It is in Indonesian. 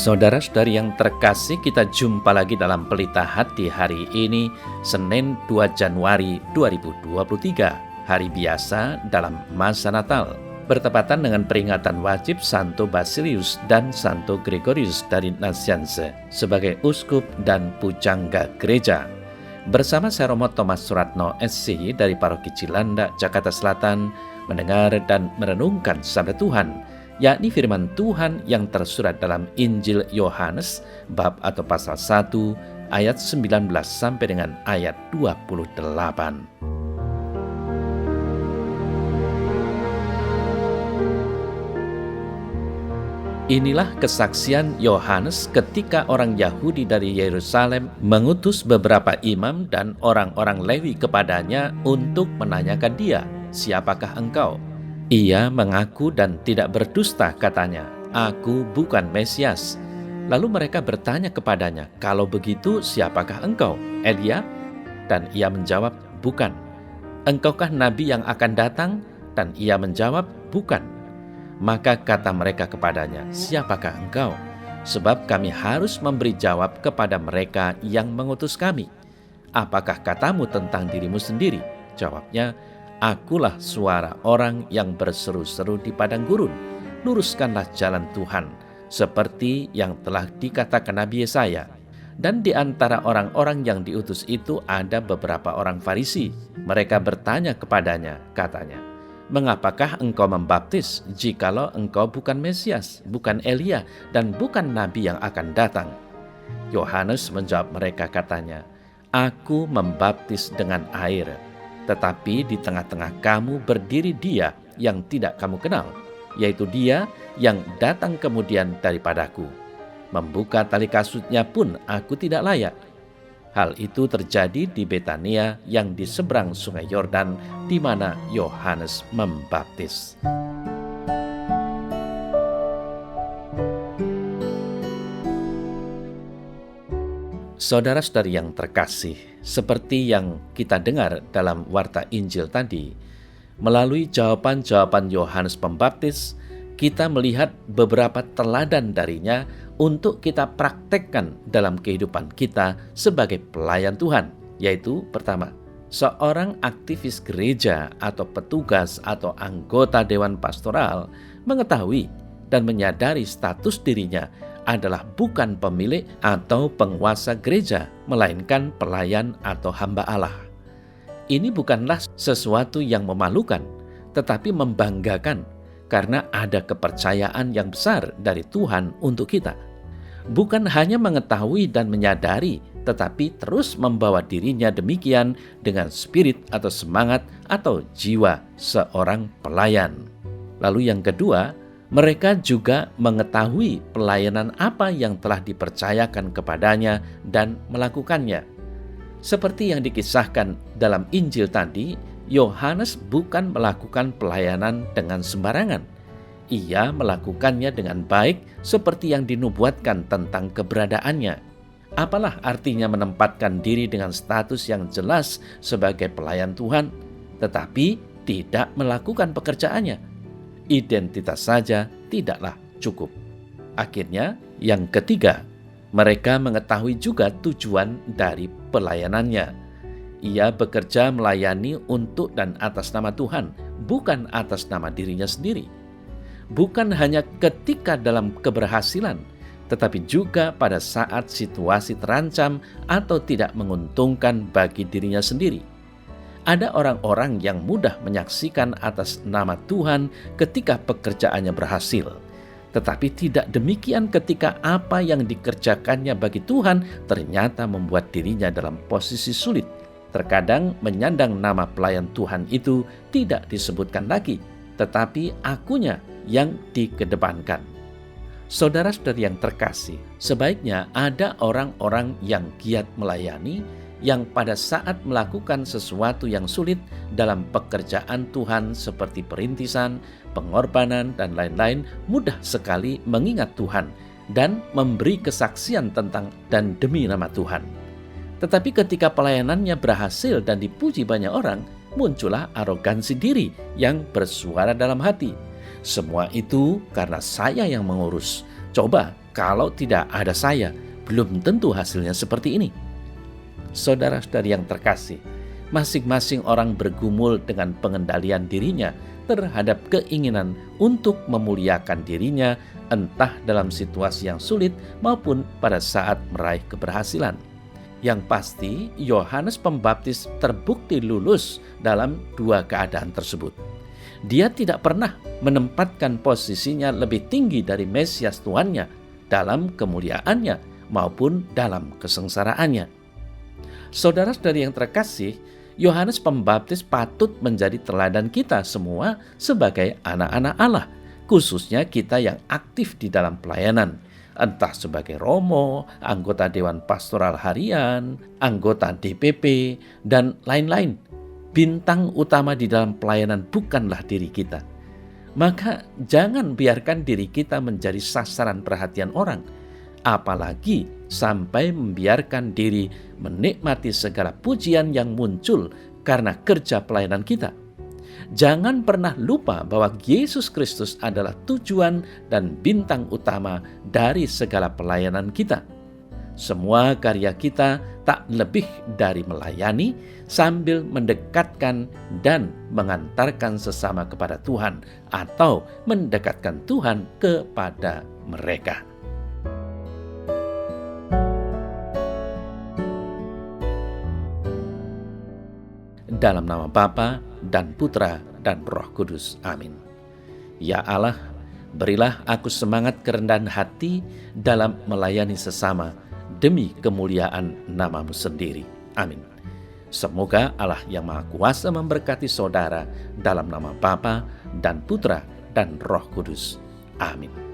Saudara-saudari yang terkasih, kita jumpa lagi dalam Pelita Hati hari ini, Senin 2 Januari 2023, hari biasa dalam masa Natal, bertepatan dengan peringatan wajib Santo Basilius dan Santo Gregorius dari Nazianze sebagai uskup dan pujangga gereja. Bersama saya Romo Thomas Suratno SC dari Paroki Cilandak, Jakarta Selatan, mendengar dan merenungkan sabda Tuhan, yakni firman Tuhan yang tersurat dalam Injil Yohanes bab atau pasal 1 ayat 19 sampai dengan ayat 28. Inilah kesaksian Yohanes ketika orang Yahudi dari Yerusalem mengutus beberapa imam dan orang-orang Lewi kepadanya untuk menanyakan dia, "Siapakah engkau?" Ia mengaku dan tidak berdusta, katanya, "Aku bukan Mesias." Lalu mereka bertanya kepadanya, "Kalau begitu siapakah engkau, Elia?" Dan ia menjawab, "Bukan." "Engkaukah nabi yang akan datang?" Dan ia menjawab, "Bukan." Maka kata mereka kepadanya, "Siapakah engkau? Sebab kami harus memberi jawab kepada mereka yang mengutus kami. Apakah katamu tentang dirimu sendiri?" Jawabnya, "Akulah suara orang yang berseru-seru di padang gurun, luruskanlah jalan Tuhan, seperti yang telah dikatakan Nabi Yesaya." Dan di antara orang-orang yang diutus itu ada beberapa orang Farisi. Mereka bertanya kepadanya, katanya, "Mengapakah engkau membaptis jikalau engkau bukan Mesias, bukan Elia, dan bukan Nabi yang akan datang?" Yohanes menjawab mereka, katanya, "Aku membaptis dengan air, tetapi di tengah-tengah kamu berdiri Dia yang tidak kamu kenal, yaitu Dia yang datang kemudian daripadaku. Membuka tali kasutnya pun aku tidak layak." Hal itu terjadi di Betania yang di seberang sungai Yordan, di mana Yohanes membaptis. Saudara-saudari yang terkasih, seperti yang kita dengar dalam warta Injil tadi, melalui jawaban-jawaban Yohanes Pembaptis, kita melihat beberapa teladan darinya untuk kita praktekkan dalam kehidupan kita sebagai pelayan Tuhan, yaitu pertama, seorang aktivis gereja atau petugas atau anggota dewan pastoral mengetahui dan menyadari status dirinya adalah bukan pemilik atau penguasa gereja, melainkan pelayan atau hamba Allah. Ini bukanlah sesuatu yang memalukan, tetapi membanggakan, karena ada kepercayaan yang besar dari Tuhan untuk kita. Bukan hanya mengetahui dan menyadari, tetapi terus membawa dirinya demikian dengan spirit atau semangat atau jiwa seorang pelayan. Lalu yang kedua, mereka juga mengetahui pelayanan apa yang telah dipercayakan kepadanya dan melakukannya. Seperti yang dikisahkan dalam Injil tadi, Yohanes bukan melakukan pelayanan dengan sembarangan. Ia melakukannya dengan baik seperti yang dinubuatkan tentang keberadaannya. Apalah artinya menempatkan diri dengan status yang jelas sebagai pelayan Tuhan, tetapi tidak melakukan pekerjaannya? Identitas saja tidaklah cukup. Akhirnya, yang ketiga, mereka mengetahui juga tujuan dari pelayanannya. Ia bekerja melayani untuk dan atas nama Tuhan, bukan atas nama dirinya sendiri. Bukan hanya ketika dalam keberhasilan, tetapi juga pada saat situasi terancam atau tidak menguntungkan bagi dirinya sendiri. Ada orang-orang yang mudah menyaksikan atas nama Tuhan ketika pekerjaannya berhasil, tetapi tidak demikian ketika apa yang dikerjakannya bagi Tuhan ternyata membuat dirinya dalam posisi sulit. Terkadang menyandang nama pelayan Tuhan itu tidak disebutkan lagi, tetapi akunya yang dikedepankan. Saudara-saudari yang terkasih, sebaiknya ada orang-orang yang giat melayani, yang pada saat melakukan sesuatu yang sulit dalam pekerjaan Tuhan seperti perintisan, pengorbanan, dan lain-lain, mudah sekali mengingat Tuhan dan memberi kesaksian tentang dan demi nama Tuhan. Tetapi ketika pelayanannya berhasil dan dipuji banyak orang, muncullah arogansi diri yang bersuara dalam hati. "Semua itu karena saya yang mengurus. Coba Kalau tidak ada saya, belum tentu hasilnya seperti ini. Saudara-saudari yang terkasih, masing-masing orang bergumul dengan pengendalian dirinya terhadap keinginan untuk memuliakan dirinya, entah dalam situasi yang sulit maupun pada saat meraih keberhasilan. Yang pasti, Yohanes Pembaptis terbukti lulus dalam dua keadaan tersebut. Dia tidak pernah menempatkan posisinya lebih tinggi dari Mesias Tuhannya dalam kemuliaannya maupun dalam kesengsaraannya. Saudara-saudari yang terkasih, Yohanes Pembaptis patut menjadi teladan kita semua sebagai anak-anak Allah, khususnya kita yang aktif di dalam pelayanan, entah sebagai romo, anggota Dewan Pastoral Harian, anggota DPP, dan lain-lain. Bintang utama di dalam pelayanan bukanlah diri kita. Maka jangan biarkan diri kita menjadi sasaran perhatian orang, apalagi sampai membiarkan diri menikmati segala pujian yang muncul karena kerja pelayanan kita. Jangan pernah lupa bahwa Yesus Kristus adalah tujuan dan bintang utama dari segala pelayanan kita. Semua karya kita tak lebih dari melayani sambil mendekatkan dan mengantarkan sesama kepada Tuhan atau mendekatkan Tuhan kepada mereka. Dalam nama Bapa dan Putra dan Roh Kudus. Amin. Ya Allah, berilah aku semangat kerendahan hati dalam melayani sesama demi kemuliaan nama-Mu sendiri. Amin. Semoga Allah yang Maha Kuasa memberkati saudara dalam nama Bapa dan Putra dan Roh Kudus. Amin.